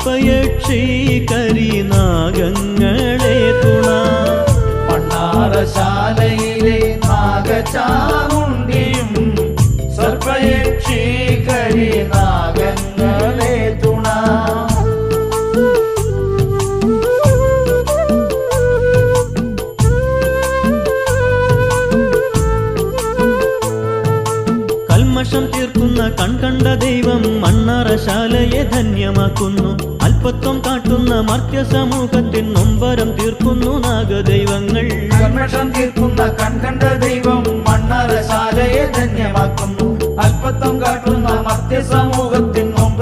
സർപ്പയക്ഷി കരിനാഗങ്ങളെ തുണ. മണ്ണാറശാലയിലെ നാഗചാമുണ്ടിയും സർപ്പയക്ഷി കരിനാഗങ്ങളെ തുണ. കൽമഷം തീർക്കുന്ന കൺകണ്ട ദൈവം മണ്ണാറശാലയെ ധന്യമാക്കുന്നു. അല്പത്വം കാട്ടുന്ന മർത്യ സമൂഹത്തിൻ നൊമ്പരം തീർക്കുന്നു നാഗദൈവങ്ങൾ. കൽമഷം തീർക്കുന്ന കൺകണ്ട ദൈവം മണ്ണാറശാലയെ ധന്യമാക്കുന്നു. അല്പത്വം കാട്ടുന്ന മർത്യ സമൂഹം